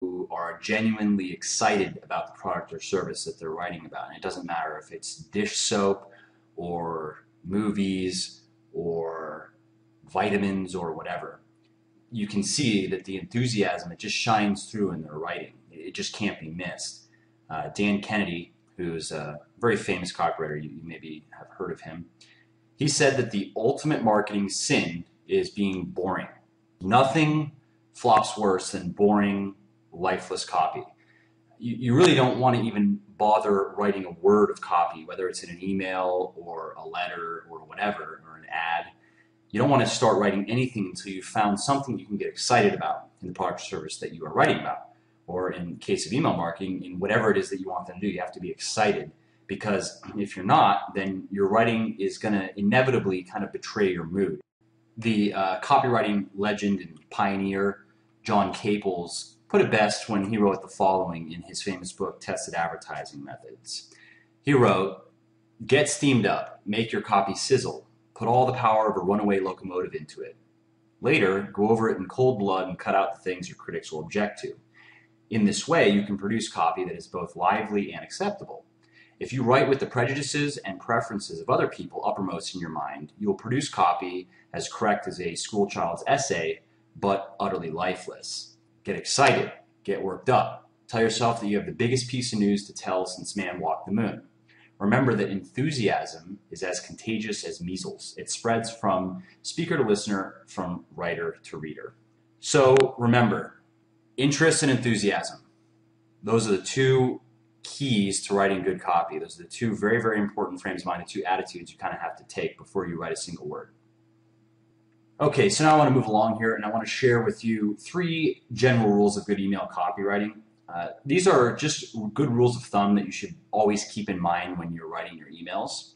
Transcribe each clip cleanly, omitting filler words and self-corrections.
who are genuinely excited about the product or service that they're writing about. And it doesn't matter if it's dish soap or movies or vitamins or whatever. You can see that the enthusiasm, it just shines through in their writing. It just can't be missed. Dan Kennedy, who's a very famous copywriter, you maybe have heard of him, he said that the ultimate marketing sin is being boring. Nothing flops worse than boring, lifeless copy. You really don't want to even bother writing a word of copy, whether it's in an email or a letter or whatever, or an ad. You don't want to start writing anything until you've found something you can get excited about in the product or service that you are writing about. Or in case of email marketing, in whatever it is that you want them to do, you have to be excited. Because if you're not, then your writing is going to inevitably kind of betray your mood. The copywriting legend and pioneer John Caples put it best when he wrote the following in his famous book, Tested Advertising Methods. He wrote, "Get steamed up, make your copy sizzle, put all the power of a runaway locomotive into it. Later, go over it in cold blood and cut out the things your critics will object to. In this way, you can produce copy that is both lively and acceptable. If you write with the prejudices and preferences of other people uppermost in your mind, you will produce copy as correct as a schoolchild's essay, but utterly lifeless. Get excited, get worked up. Tell yourself that you have the biggest piece of news to tell since man walked the moon. Remember that enthusiasm is as contagious as measles. It spreads from speaker to listener, from writer to reader." So remember, interest and enthusiasm. Those are the two keys to writing good copy. Those are the two very, very important frames of mind, the two attitudes you kind of have to take before you write a single word. Okay, so now I want to move along here and I want to share with you 3 general rules of good email copywriting. These are just good rules of thumb that you should always keep in mind when you're writing your emails.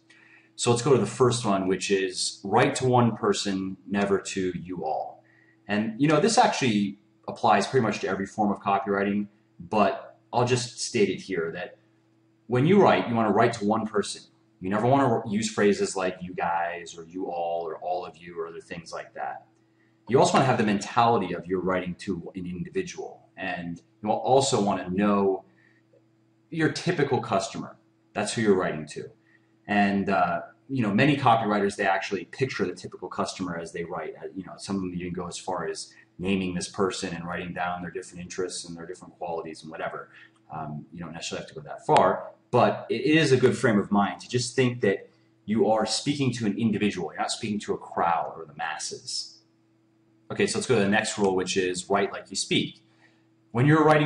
So let's go to the first one, which is write to one person, never to you all. And you know, this actually applies pretty much to every form of copywriting, but I'll just state it here that when you write, you want to write to one person. You never want to use phrases like you guys or you all or all of you or other things like that. You also want to have the mentality of you're writing to an individual, and you also want to know your typical customer. That's who you're writing to. And you know, many copywriters, they actually picture the typical customer as they write. You know, some of them even go as far as naming this person and writing down their different interests and their different qualities and whatever. You don't necessarily have to go that far, but it is a good frame of mind to just think that you are speaking to an individual. You're not speaking to a crowd or the masses. Okay, so let's go to the next rule, which is write like you speak. When you're writing